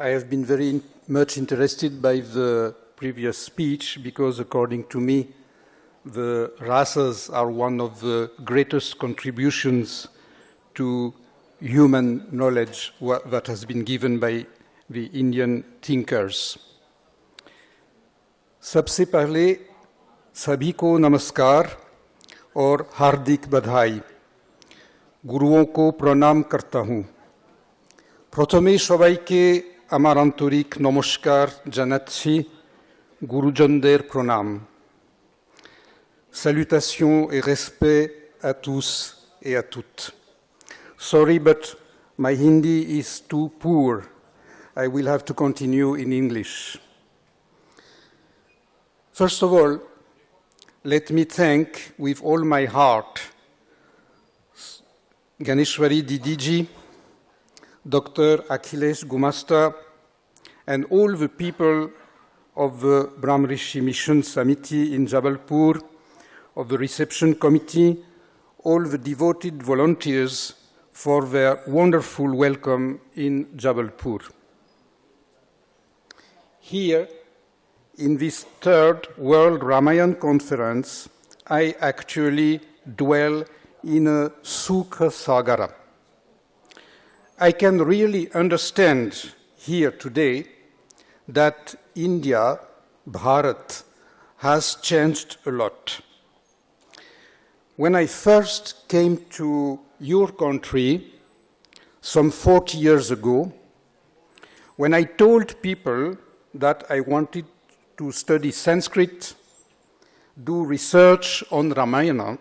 I have been very much interested by the previous speech because, according to me, the rasas are one of the greatest contributions to human knowledge that has been given by the Indian thinkers. सबसे पहले सभी को नमस्कार और हार्दिक बधाई गुरुओं को प्रणाम करता हूँ प्रथमे সবাইকে আমার আন্তরিক নমস্কার জানাচ্ছি গুরুজনদের প্রণাম Salutations et respect à tous et à toutes. Sorry, but my Hindi is too poor. I will have to continue in English. First of all, let me thank with all my heart Ganeshwari Didiji, Dr. Akhilesh Gumashta, and all the people of the Brahmrishi Mission Samiti in Jabalpur, of the reception committee, all the devoted volunteers for their wonderful welcome in Jabalpur. Here, in this third World Ramayana Conference, I actually dwell in a Sukha Sagara. I can really understand here today that India, Bharat, has changed a lot. When I first came to your country some 40 years ago, when I told people that I wanted to study Sanskrit, do research on Ramayana,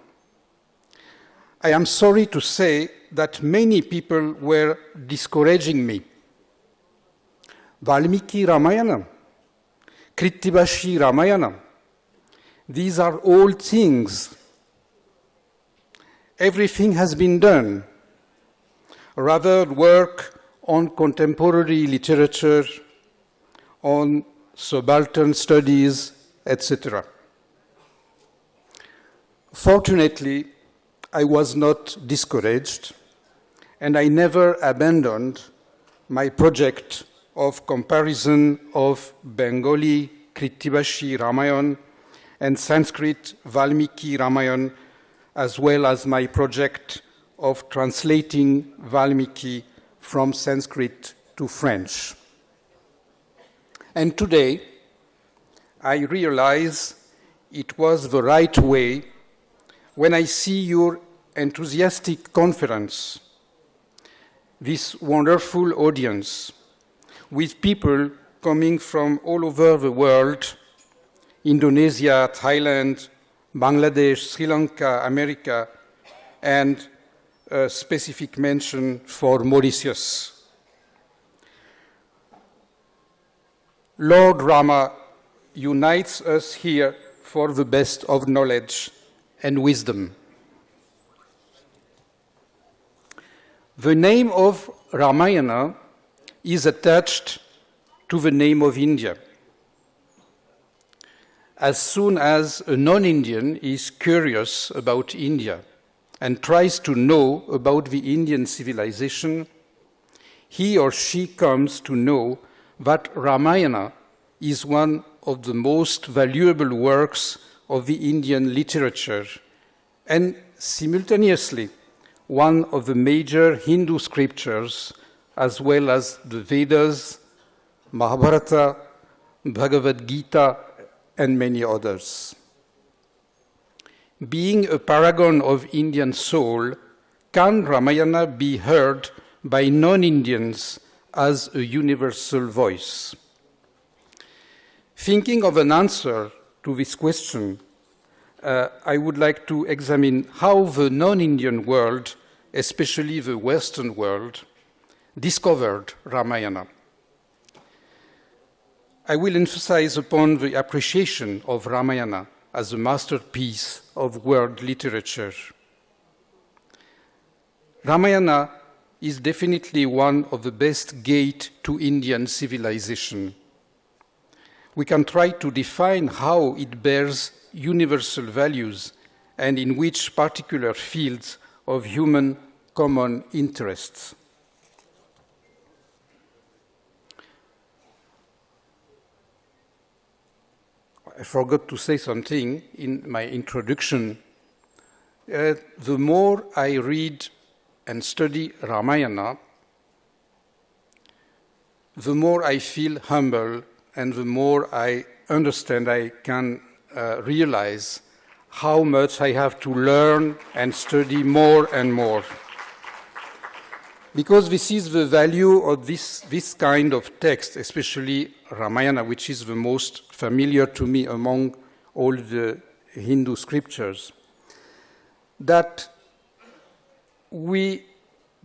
I am sorry to say that many people were discouraging me. Valmiki Ramayana, Krittivashi Ramayana, these are old things. Everything has been done. Rather work on contemporary literature, on subaltern studies, etc. Fortunately, I was not discouraged, and I never abandoned my project of comparison of Bengali Krittivashi Ramayana and Sanskrit Valmiki Ramayana, as well as my project of translating Valmiki from Sanskrit to French. And today, I realize it was the right way when I see your enthusiastic conference, this wonderful audience, with people coming from all over the world, Indonesia, Thailand, Bangladesh, Sri Lanka, America, and a specific mention for Mauritius. Lord Rama unites us here for the best of knowledge and wisdom. The name of Ramayana is attached to the name of India. As soon as a non-Indian is curious about India and tries to know about the Indian civilization, he or she comes to know that Ramayana is one of the most valuable works of the Indian literature and simultaneously one of the major Hindu scriptures, as well as the Vedas, Mahabharata, Bhagavad Gita, and many others. Being a paragon of Indian soul, can Ramayana be heard by non-Indians as a universal voice? Thinking of an answer to this question, I would like to examine how the non-Indian world, especially the Western world, discovered Ramayana. I will emphasize upon the appreciation of Ramayana as a masterpiece of world literature. Ramayana is definitely one of the best gates to Indian civilization. We can try to define how it bears universal values and in which particular fields of human common interests. I forgot to say something in my introduction. The more I read and study Ramayana, the more I feel humble and the more I understand, I can realize how much I have to learn and study more and more. Because this is the value of this kind of text, especially Ramayana, which is the most familiar to me among all the Hindu scriptures, that we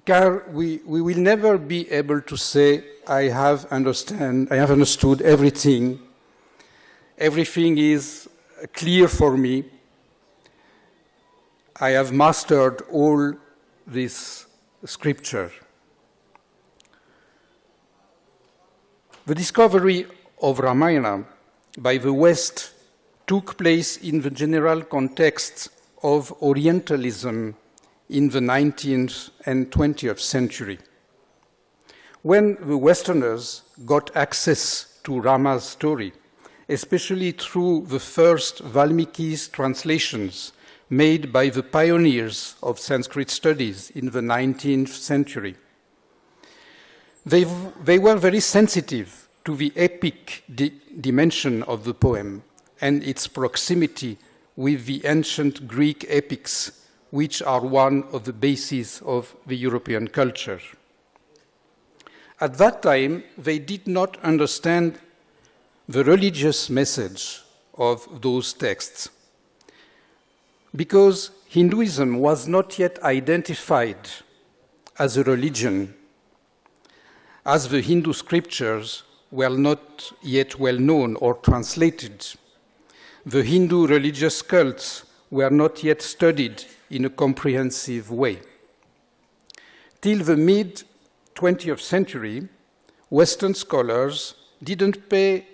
will never be able to say, I have understood everything is clear for me, I have mastered all this scripture. The discovery of Ramayana by the West took place in the general context of Orientalism in the 19th and 20th century. When the Westerners got access to Rama's story, especially through the first Valmiki's translations made by the pioneers of Sanskrit studies in the 19th century, they were very sensitive to the epic dimension of the poem and its proximity with the ancient Greek epics, which are one of the bases of the European culture. At that time, they did not understand the religious message of those texts, because Hinduism was not yet identified as a religion, as the Hindu scriptures were not yet well known or translated. The Hindu religious cults were not yet studied in a comprehensive way. Till the mid-20th century, Western scholars didn't pay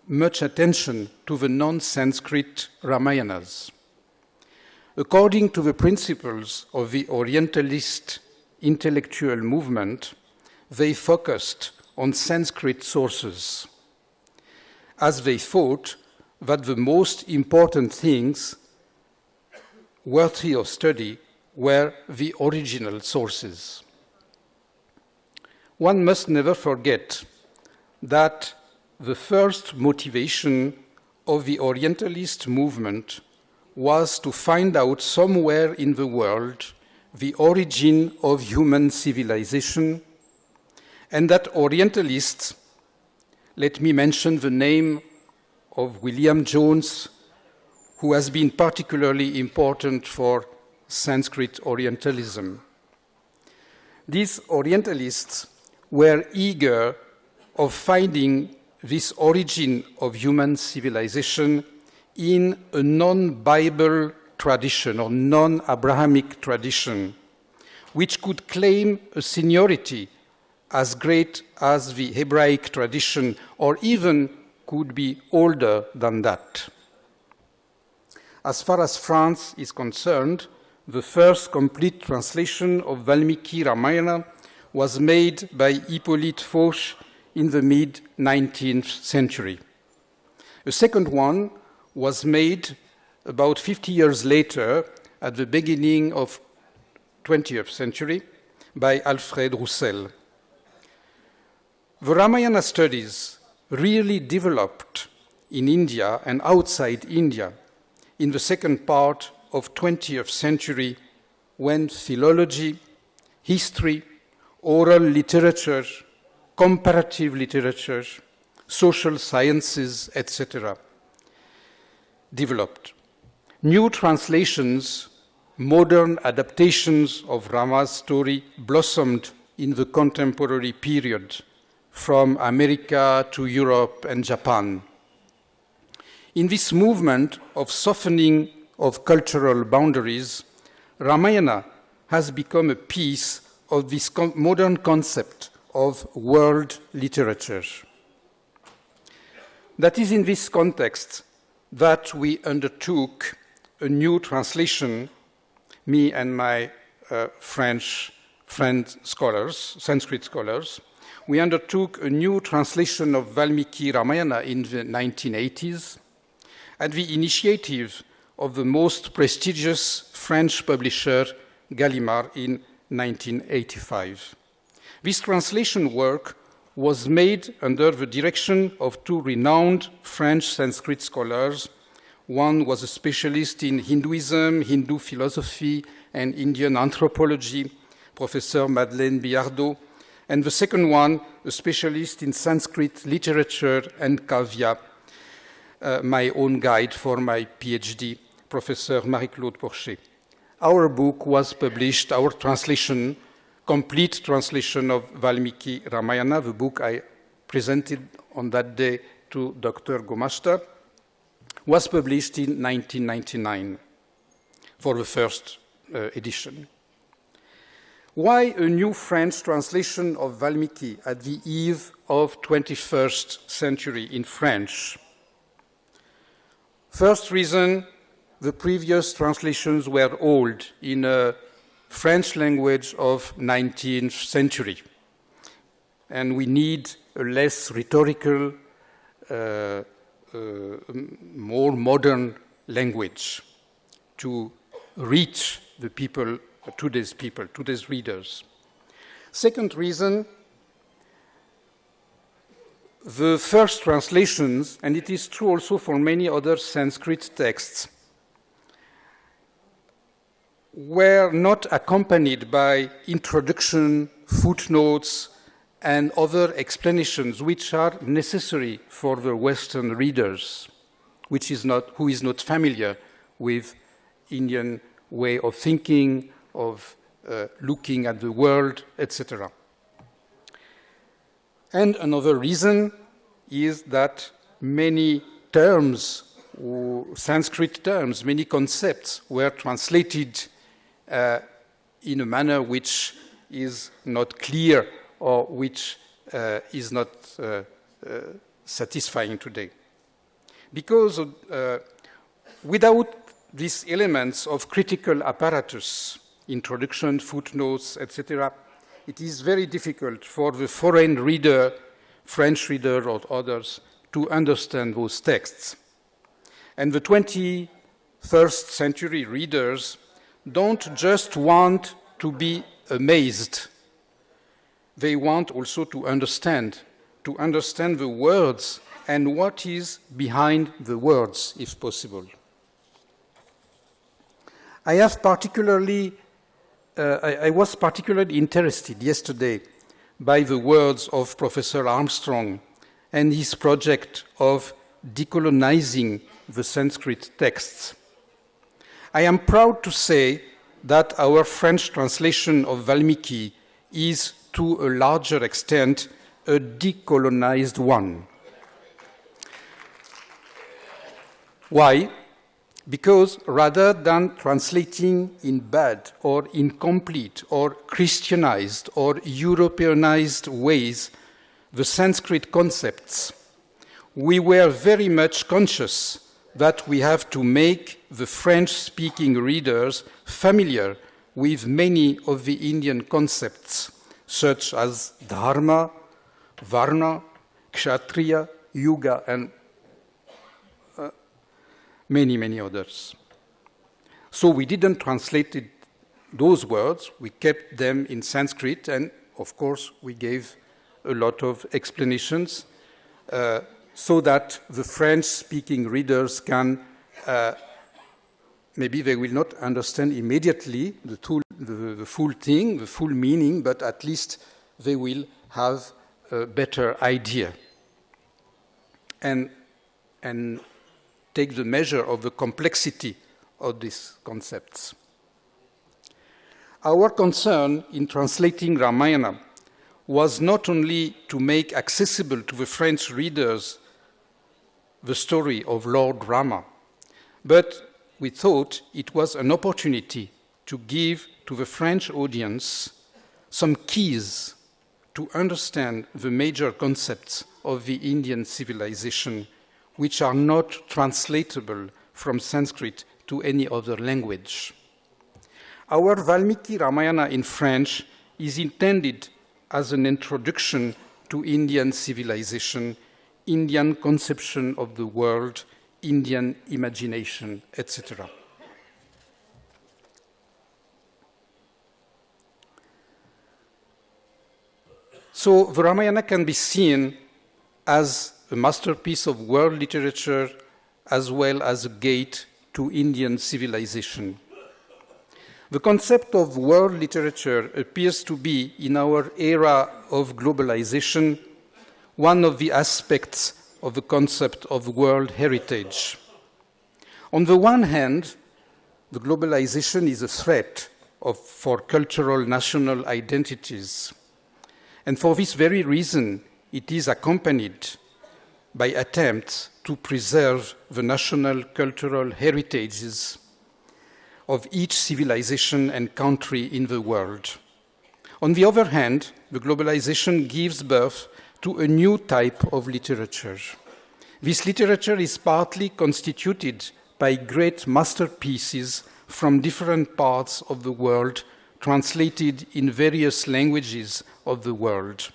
much attention to the non-Sanskrit Ramayanas. According to the principles of the Orientalist intellectual movement, they focused on Sanskrit sources, as they thought that the most important things worthy of study were the original sources. One must never forget that the first motivation of the Orientalist movement was to find out somewhere in the world the origin of human civilization, and that Orientalists, let me mention the name of William Jones, who has been particularly important for Sanskrit Orientalism. These Orientalists were eager of finding this origin of human civilization in a non-Bible tradition or non-Abrahamic tradition, which could claim a seniority as great as the Hebraic tradition, or even could be older than that. As far as France is concerned, the first complete translation of Valmiki Ramayana was made by Hippolyte Fauche in the mid-19th century. A second one was made about 50 years later, at the beginning of 20th century, by Alfred Roussel. The Ramayana studies really developed in India and outside India in the second part of 20th century, when philology, history, oral literature, comparative literature, social sciences, etc., developed. New translations, modern adaptations of Rama's story blossomed in the contemporary period, from America to Europe and Japan. In this movement of softening of cultural boundaries, Ramayana has become a piece of this modern concept of world literature. That is in this context that we undertook a new translation, me and my French friend scholars, Sanskrit scholars. We undertook a new translation of Valmiki Ramayana in the 1980s, at the initiative of the most prestigious French publisher Gallimard in 1985. This translation work was made under the direction of two renowned French Sanskrit scholars. One was a specialist in Hinduism, Hindu philosophy, and Indian anthropology, Professor Madeleine Biardot, and the second one, a specialist in Sanskrit literature and Kavya, my own guide for my PhD, Professor Marie-Claude Porcher. Our book was published, our translation, complete translation of Valmiki Ramayana, the book I presented on that day to Dr. Gumashta, was published in 1999 for the first edition. Why a new French translation of Valmiki at the eve of 21st century in French? First reason, the previous translations were old in a French language of 19th century. And we need a less rhetorical, more modern language to reach the people, today's readers. Second reason, the first translations, and it is true also for many other Sanskrit texts, were not accompanied by introduction, footnotes, and other explanations which are necessary for the Western readers, who is not familiar with Indian way of thinking, of looking at the world, etc. And another reason is that many terms, Sanskrit terms, many concepts were translated in a manner which is not clear or which is not satisfying today. Because without these elements of critical apparatus, introduction, footnotes, etc., it is very difficult for the foreign reader, French reader or others, to understand those texts. And the 21st century readers don't just want to be amazed. They want also to understand the words and what is behind the words, if possible. I was particularly interested yesterday by the words of Professor Armstrong and his project of decolonizing the Sanskrit texts. I am proud to say that our French translation of Valmiki is, to a larger extent, a decolonized one. Why? Because rather than translating in bad or incomplete or Christianized or Europeanized ways the Sanskrit concepts, we were very much conscious that we have to make the French-speaking readers familiar with many of the Indian concepts, such as dharma, varna, kshatriya, yuga, and many, many others. So we didn't translate those words, we kept them in Sanskrit, and of course we gave a lot of explanations so that the French-speaking readers can, maybe they will not understand immediately the full thing, the full meaning, but at least they will have a better idea and take the measure of the complexity of these concepts. Our concern in translating Ramayana was not only to make accessible to the French readers the story of Lord Rama, but we thought it was an opportunity to give to the French audience some keys to understand the major concepts of the Indian civilization, which are not translatable from Sanskrit to any other language. Our Valmiki Ramayana in French is intended as an introduction to Indian civilization, Indian conception of the world, Indian imagination, etc. So the Ramayana can be seen as a masterpiece of world literature as well as a gate to Indian civilization. The concept of world literature appears to be, in our era of globalization, one of the aspects of the concept of world heritage. On the one hand, the globalization is a threat for cultural national identities. And for this very reason, it is accompanied by attempts to preserve the national cultural heritages of each civilization and country in the world. On the other hand, the globalization gives birth to a new type of literature. This literature is partly constituted by great masterpieces from different parts of the world, translated in various languages of the world.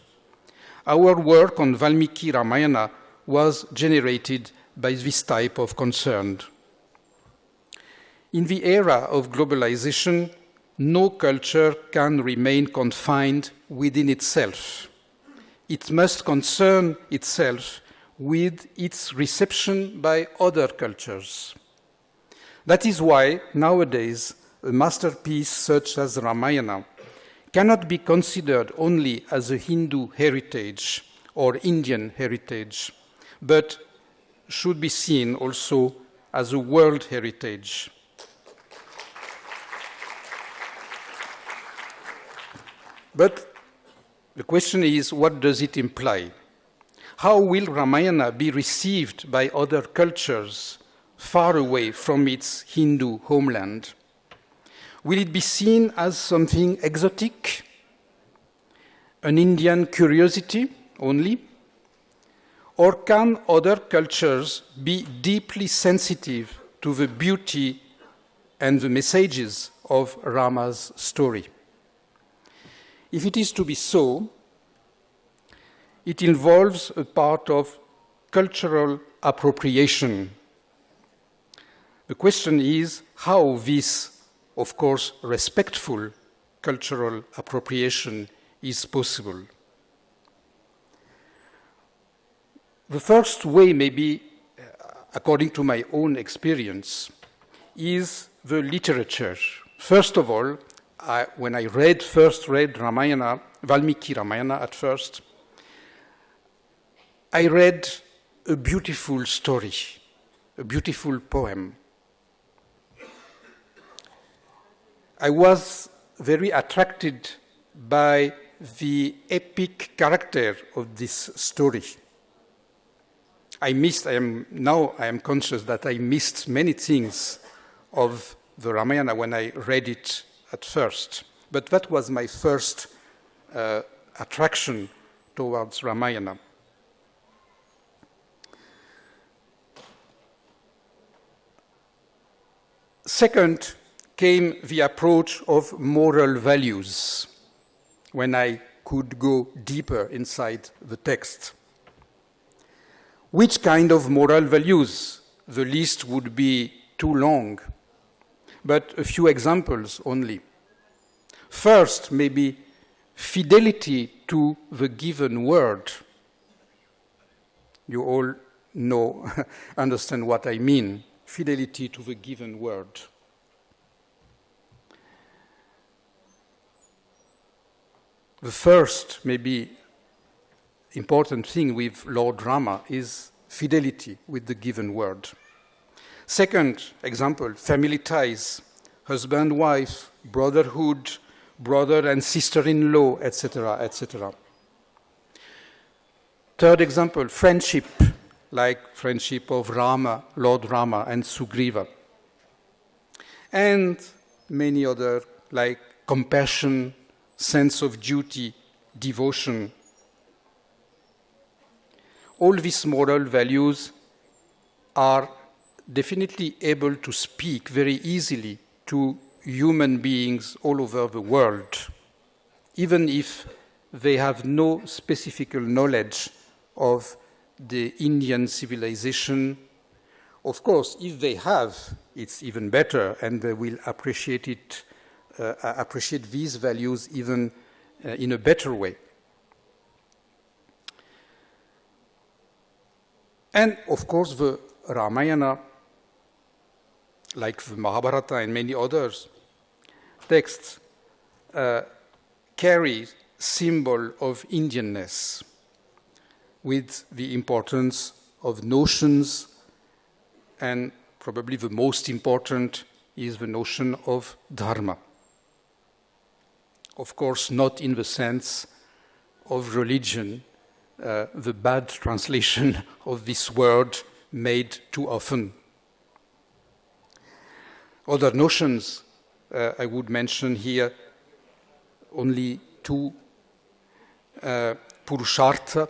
Our work on Valmiki Ramayana was generated by this type of concern. In the era of globalization, no culture can remain confined within itself. It must concern itself with its reception by other cultures. That is why, nowadays, a masterpiece such as Ramayana cannot be considered only as a Hindu heritage or Indian heritage, but should be seen also as a world heritage. But the question is, what does it imply? How will Ramayana be received by other cultures far away from its Hindu homeland? Will it be seen as something exotic, an Indian curiosity only? Or can other cultures be deeply sensitive to the beauty and the messages of Rama's story? If it is to be so, it involves a part of cultural appropriation. The question is how this, of course, respectful cultural appropriation is possible. The first way, maybe, according to my own experience, is the literature. First of all, when I first read Ramayana, Valmiki Ramayana at first, I read a beautiful story, a beautiful poem. I was very attracted by the epic character of this story. I am conscious that I missed many things of the Ramayana when I read it at first. But that was my first attraction towards Ramayana. Second came the approach of moral values, when I could go deeper inside the text. Which kind of moral values? The list would be too long, but a few examples only. First, maybe fidelity to the given word. You all understand what I mean, fidelity to the given word. The first, maybe, important thing with Lord Rama is fidelity with the given word. Second example, family ties, husband, wife, brotherhood, brother and sister-in-law, etc., etc. Third example, friendship, like friendship of Rama, Lord Rama and Sugriva. And many other, like compassion, sense of duty, devotion. All these moral values are definitely able to speak very easily to human beings all over the world, even if they have no specific knowledge of the Indian civilization Of course, if they have, it's even better, and they will appreciate it, appreciate these values even in a better way. And of course, the Ramayana, like the Mahabharata and many others texts, carry symbol of Indianness with the importance of notions, and probably the most important is the notion of dharma. Of course, not in the sense of religion, the bad translation of this word made too often. Other notions I would mention here only two, Purushartha,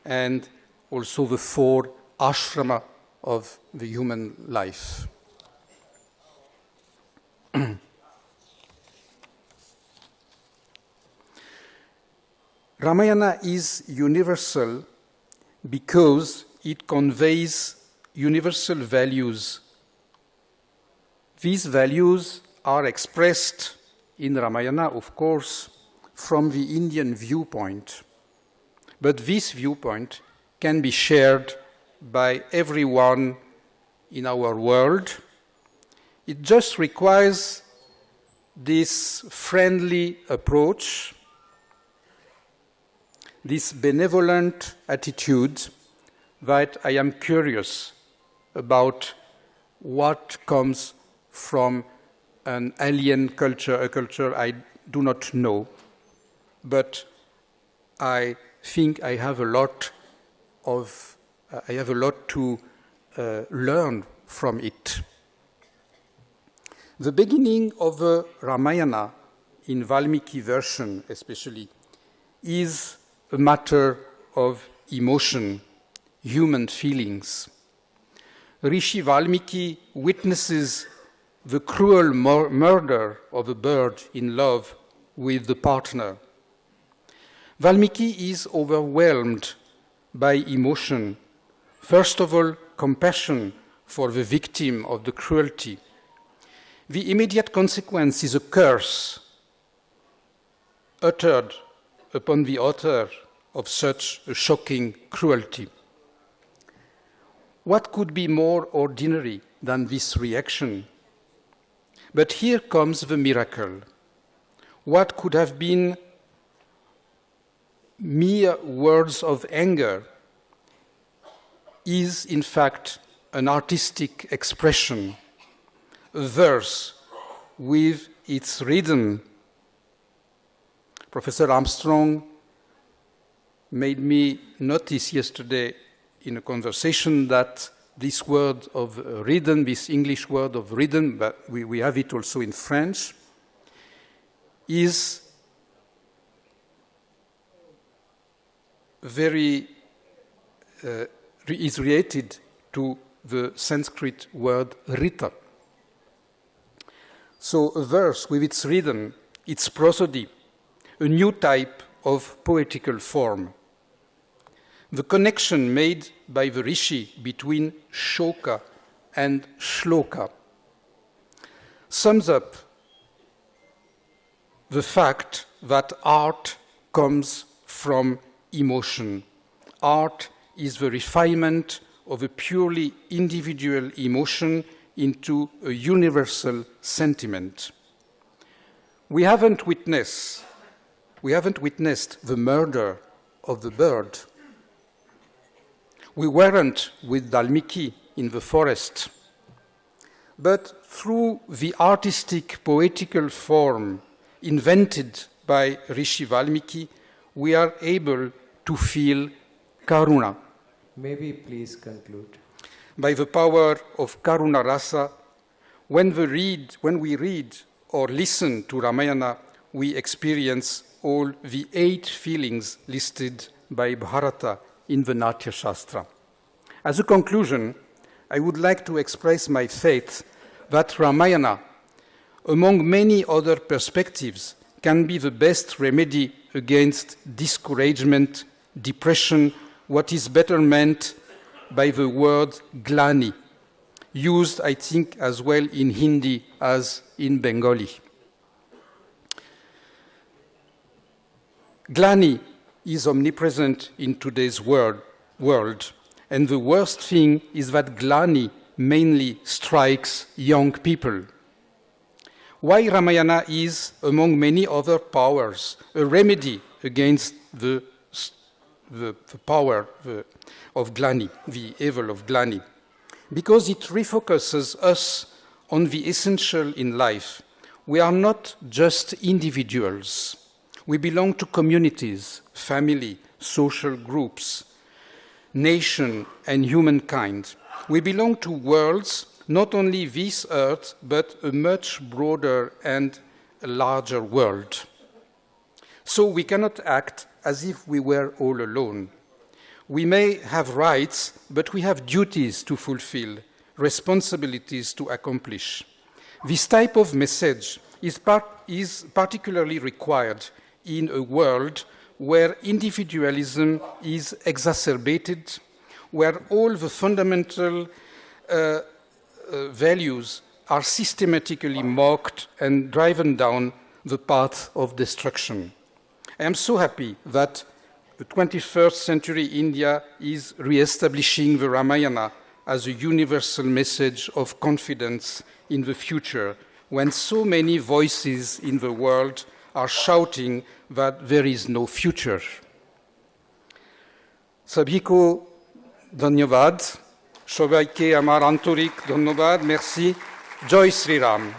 and also the four ashrama of the human life. Ramayana is universal because it conveys universal values. These values are expressed in Ramayana, of course, from the Indian viewpoint. But this viewpoint can be shared by everyone in our world. It just requires this friendly approach, this benevolent attitude that I am curious about what comes from an alien culture, a culture I do not know, but I think I have a lot to learn from it. The beginning of the Ramayana, in Valmiki version especially, is a matter of emotion, human feelings. Rishi Valmiki witnesses the cruel murder of a bird in love with the partner. Valmiki is overwhelmed by emotion. First of all, compassion for the victim of the cruelty. The immediate consequence is a curse uttered upon the author of such a shocking cruelty. What could be more ordinary than this reaction? But here comes the miracle. What could have been mere words of anger is, in fact, an artistic expression, a verse with its rhythm. Professor Armstrong made me notice yesterday in a conversation that this word of rhythm, this English word of rhythm, but we have it also in French, is is related to the Sanskrit word rita. So a verse with its rhythm, its prosody, a new type of poetical form. The connection made by the Rishi between shoka and shloka sums up the fact that art comes from emotion. Art is the refinement of a purely individual emotion into a universal sentiment. We haven't witnessed the murder of the bird. We weren't with Valmiki in the forest. But through the artistic, poetical form invented by Rishi Valmiki, we are able to feel karuna. Maybe please conclude. By the power of karuna rasa, when we read or listen to Ramayana, we experience all the 8 feelings listed by Bharata in the Natya Shastra. As a conclusion, I would like to express my faith that Ramayana, among many other perspectives, can be the best remedy against discouragement, depression, what is better meant by the word glani, used, I think, as well in Hindi as in Bengali. Glani is omnipresent in today's world, and the worst thing is that glani mainly strikes young people. Why Ramayana is, among many other powers, a remedy against the power of glani, the evil of glani? Because it refocuses us on the essential in life. We are not just individuals. We belong to communities, family, social groups, nation, and humankind. We belong to worlds, not only this earth, but a much broader and a larger world. So we cannot act as if we were all alone. We may have rights, but we have duties to fulfill, responsibilities to accomplish. This type of message is particularly required in a world where individualism is exacerbated, where all the fundamental values are systematically mocked and driven down the path of destruction. I am so happy that the 21st century India is re-establishing the Ramayana as a universal message of confidence in the future, when so many voices in the world are shouting that there is no future. सभी को धन्यवाद, सबाई के हमारा आंतरिक धन्यवाद, merci, जय श्री राम.